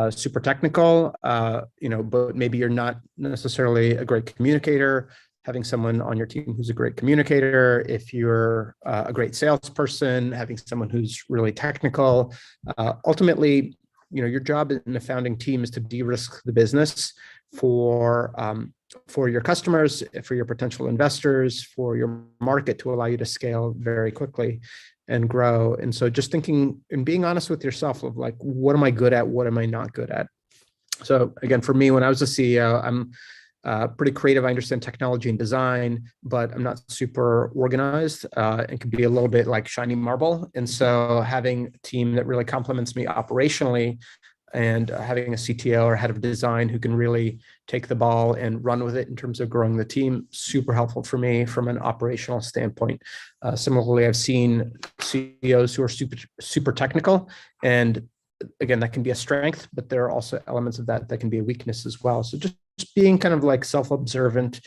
super technical, but maybe you're not necessarily a great communicator, having someone on your team who's a great communicator. If you're a great salesperson, having someone who's really technical. Ultimately, your job in the founding team is to de-risk the business for your customers, for your potential investors, for your market, to allow you to scale very quickly and grow. And so just thinking and being honest with yourself of like, what am I good at? What am I not good at? So again, for me, when I was a CEO, I'm pretty creative. I understand technology and design, but I'm not super organized and can be a little bit like shiny marble. And so having a team that really complements me operationally, and having a CTO or head of design who can really take the ball and run with it in terms of growing the team, super helpful for me from an operational standpoint. Similarly, I've seen CEOs who are super technical, and again, that can be a strength, but there are also elements of that can be a weakness as well. So just being kind of like self-observant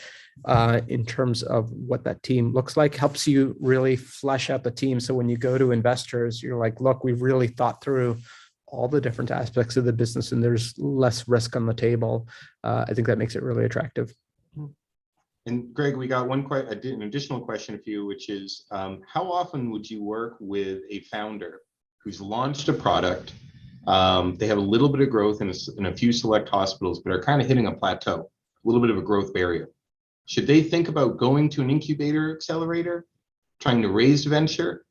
in terms of what that team looks like helps you really flesh out the team. So when you go to investors, you're like, look, we've really thought through all the different aspects of the business and there's less risk on the table. I think that makes it really attractive. And Greg, we got an additional question for you, which is how often would you work with a founder who's launched a product? They have a little bit of growth in a few select hospitals, but are kind of hitting a plateau, a little bit of a growth barrier. Should they think about going to an incubator accelerator, trying to raise venture?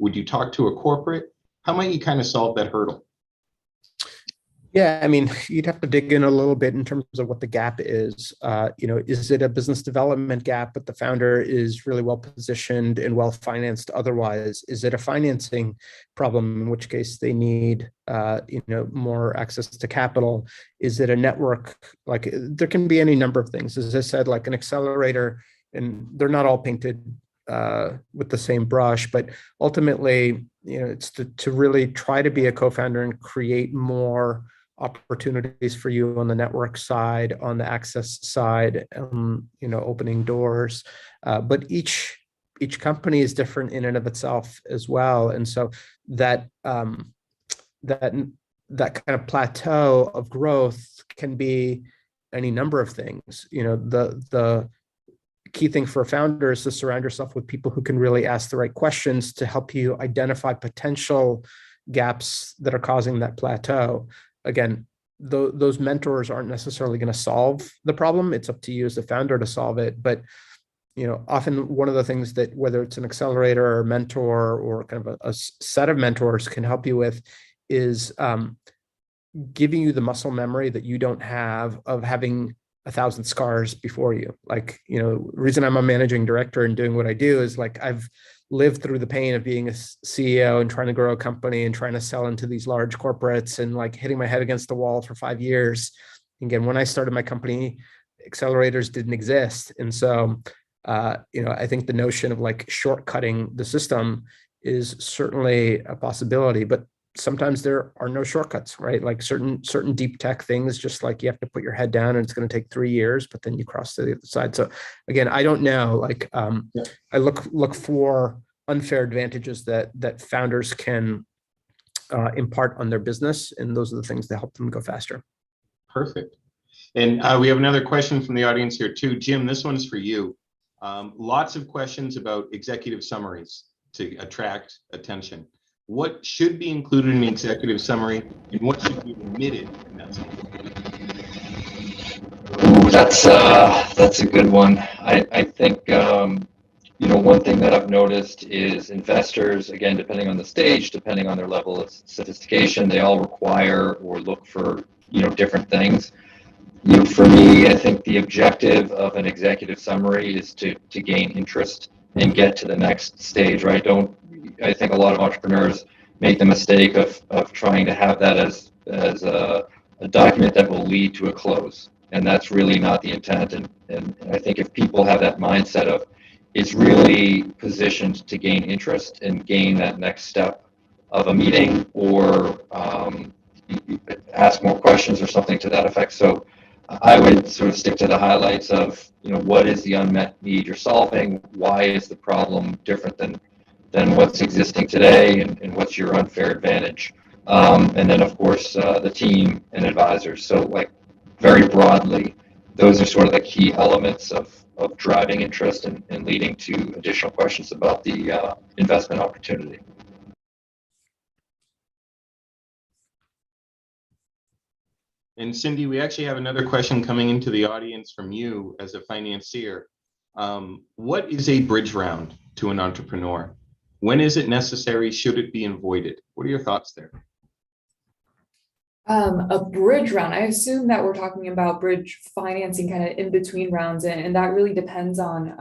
Would you talk to a corporate? How might you kind of solve that hurdle? Yeah, I mean, you'd have to dig in a little bit in terms of what the gap is. Is it a business development gap, but the founder is really well positioned and well financed otherwise? Is it a financing problem, in which case they need more access to capital? Is it a network? Like there can be any number of things. As I said, like an accelerator, and they're not all painted with the same brush, but ultimately, it's to really try to be a co-founder and create more opportunities for you on the network side, on the access side, opening doors. But each company is different in and of itself as well. And so that kind of plateau of growth can be any number of things. The key thing for a founder is to surround yourself with people who can really ask the right questions to help you identify potential gaps that are causing that plateau. Again, those mentors aren't necessarily going to solve the problem. It's up to you as a founder to solve it. But often one of the things that, whether it's an accelerator or a mentor or kind of a set of mentors can help you with is giving you the muscle memory that you don't have of having 1,000 scars before you. Like, reason I'm a managing director and doing what I do is like, I've lived through the pain of being a CEO and trying to grow a company and trying to sell into these large corporates and like hitting my head against the wall for 5 years. Again, when I started my company, accelerators didn't exist. And so, I think the notion of like shortcutting the system is certainly a possibility, but sometimes there are no shortcuts, right? Like certain deep tech things, just like you have to put your head down and it's going to take 3 years, but then you cross to the other side. So again, I don't know, like I look for unfair advantages that founders can impart on their business. And those are the things that help them go faster. Perfect. And we have another question from the audience here too. Jim, this one's for you. Lots of questions about executive summaries to attract attention. What should be included in the executive summary and what should be omitted in that summary? That's a good one. I think, one thing that I've noticed is investors, again, depending on the stage, depending on their level of sophistication, they all require or look for, different things. For me, I think the objective of an executive summary is to gain interest and get to the next stage, right? I think a lot of entrepreneurs make the mistake of trying to have that as a document that will lead to a close. And that's really not the intent. And I think if people have that mindset of it's really positioned to gain interest and gain that next step of a meeting or ask more questions or something to that effect. So I would sort of stick to the highlights of, what is the unmet need you're solving? Why is the problem different than what's existing today? And what's your unfair advantage? And then, of course, the team and advisors. So, like, very broadly, those are sort of the key elements of driving interest and leading to additional questions about the investment opportunity. And Cindy, we actually have another question coming into the audience from you as a financier. What is a bridge round to an entrepreneur? When is it necessary? Should it be avoided? What are your thoughts there? A bridge round, I assume that we're talking about bridge financing kind of in between rounds, and that really depends on,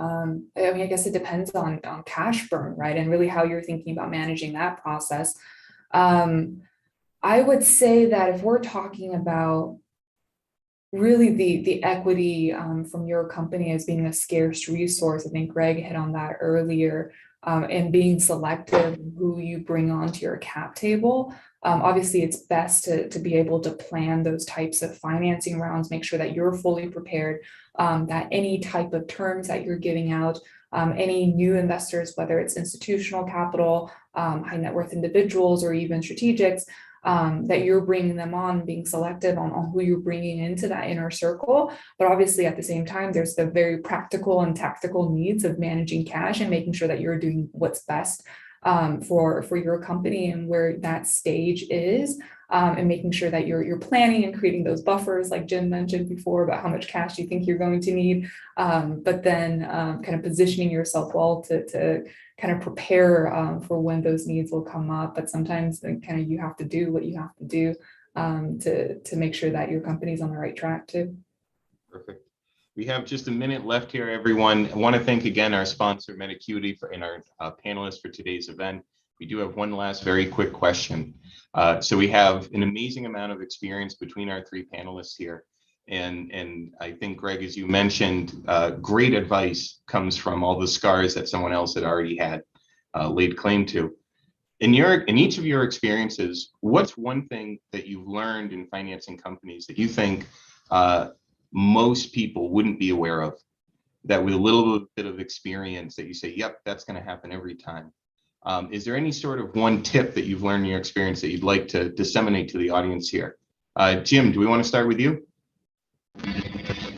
I guess it depends on cash burn, right? And really how you're thinking about managing that process. I would say that if we're talking about really the equity from your company as being a scarce resource, I think Greg hit on that earlier, and being selective who you bring onto your cap table. Obviously, it's best to be able to plan those types of financing rounds, make sure that you're fully prepared, that any type of terms that you're giving out, any new investors, whether it's institutional capital, high net worth individuals, or even strategics, that you're bringing them on, being selective on who you're bringing into that inner circle. But obviously, at the same time, there's the very practical and tactical needs of managing cash and making sure that you're doing what's best for your company and where that stage is, and making sure that you're planning and creating those buffers, like Jim mentioned before, about how much cash you think you're going to need, but then kind of positioning yourself well to kind of prepare for when those needs will come up. But sometimes kind of you have to do what you have to do to make sure that your company's on the right track too. Perfect. We have just a minute left here, everyone. I want to thank again our sponsor, MetaCuity, and our panelists for today's event. We do have one last very quick question. So we have an amazing amount of experience between our three panelists here. And I think, Greg, as you mentioned, great advice comes from all the scars that someone else had already had laid claim to. In each of your experiences, what's one thing that you've learned in financing companies that you think most people wouldn't be aware of, that with a little bit of experience that you say, yep, that's going to happen every time? Is there any sort of one tip that you've learned in your experience that you'd like to disseminate to the audience here? Jim, do we want to start with you?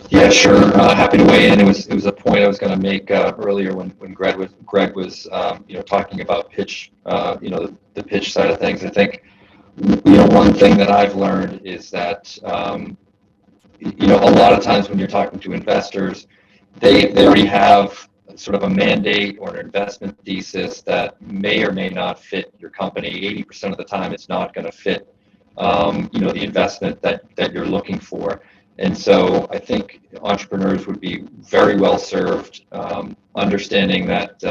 Yeah, sure. Happy to weigh in. It was a point I was going to make earlier when Greg was talking about pitch, the pitch side of things. I think one thing that I've learned is that a lot of times when you're talking to investors, they already have sort of a mandate or an investment thesis that may or may not fit your company. 80% of the time, it's not going to fit the investment that you're looking for. And so I think entrepreneurs would be very well served understanding that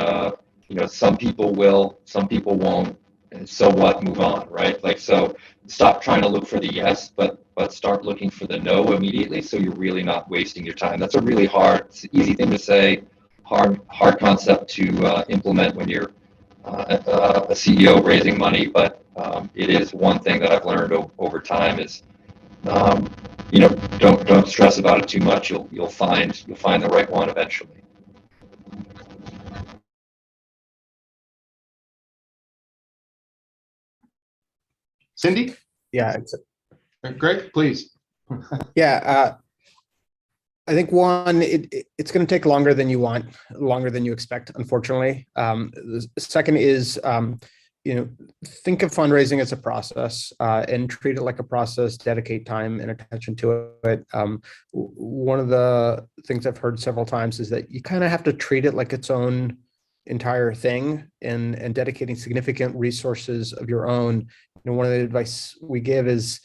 some people will, some people won't, and so what, move on, right? Like, so stop trying to look for the yes, but start looking for the no immediately, so you're really not wasting your time. That's a really hard, it's an easy thing to say, hard concept to implement when you're a CEO raising money, but it is one thing that I've learned over time is don't stress about it too much. You'll find the right one eventually. Cindy? Yeah. Greg, please. Yeah. I think one, it's going to take longer than you want, longer than you expect, unfortunately. The second is, think of fundraising as a process and treat it like a process, dedicate time and attention to it. One of the things I've heard several times is that you kind of have to treat it like its own entire thing and dedicating significant resources of your own. One of the advice we give is,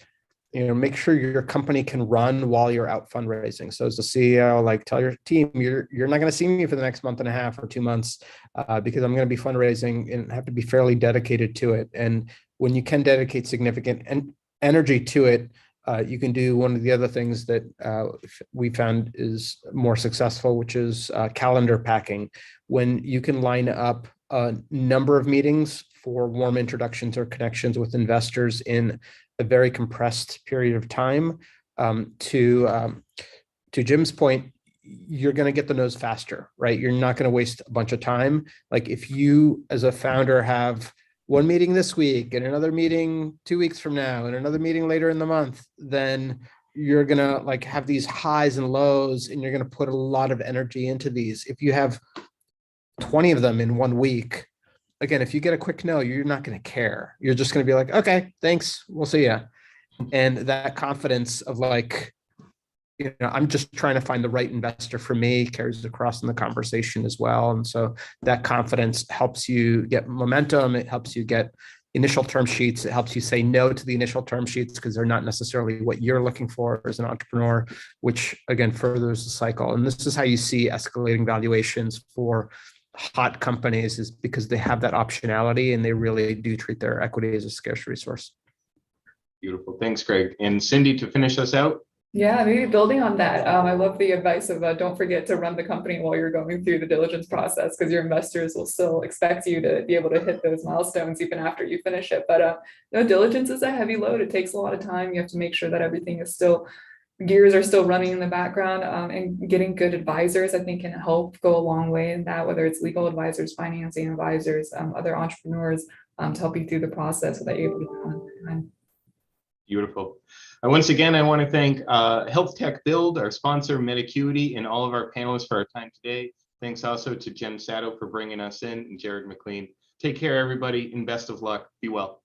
make sure your company can run while you're out fundraising. So as a CEO, tell your team, you're not going to see me for the next month and a half or 2 months because I'm going to be fundraising and have to be fairly dedicated to it. And when you can dedicate significant energy to it, you can do one of the other things that we found is more successful, which is calendar packing. When you can line up a number of meetings for warm introductions or connections with investors in a very compressed period of time, to Jim's point, you're going to get the no's faster, right? You're not going to waste a bunch of time. Like if you as a founder have one meeting this week and another meeting 2 weeks from now and another meeting later in the month, then you're going to like have these highs and lows and you're going to put a lot of energy into these. If you have 20 of them in 1 week, again, if you get a quick no, you're not going to care. You're just going to be like, okay, thanks, we'll see ya. And that confidence of like, I'm just trying to find the right investor for me carries across in the conversation as well. And so that confidence helps you get momentum. It helps you get initial term sheets. It helps you say no to the initial term sheets because they're not necessarily what you're looking for as an entrepreneur, which again, furthers the cycle. And this is how you see escalating valuations for hot companies, is because they have that optionality and they really do treat their equity as a scarce resource. Beautiful. Thanks, Greg. And Cindy, to finish us out. Yeah, maybe building on that, I love the advice of don't forget to run the company while you're going through the diligence process, because your investors will still expect you to be able to hit those milestones even after you finish it. But diligence is a heavy load. It takes a lot of time. You have to make sure that everything is still, gears are still running in the background, and getting good advisors, I think, can help go a long way in that, whether it's legal advisors, financing advisors, other entrepreneurs, to help you through the process so that you're able to do it on time. Beautiful. Once again, I want to thank Health Tech Build, our sponsor, MediCuity, and all of our panelists for our time today. Thanks also to Jen Sato for bringing us in, and Jared McLean. Take care, everybody, and best of luck. Be well.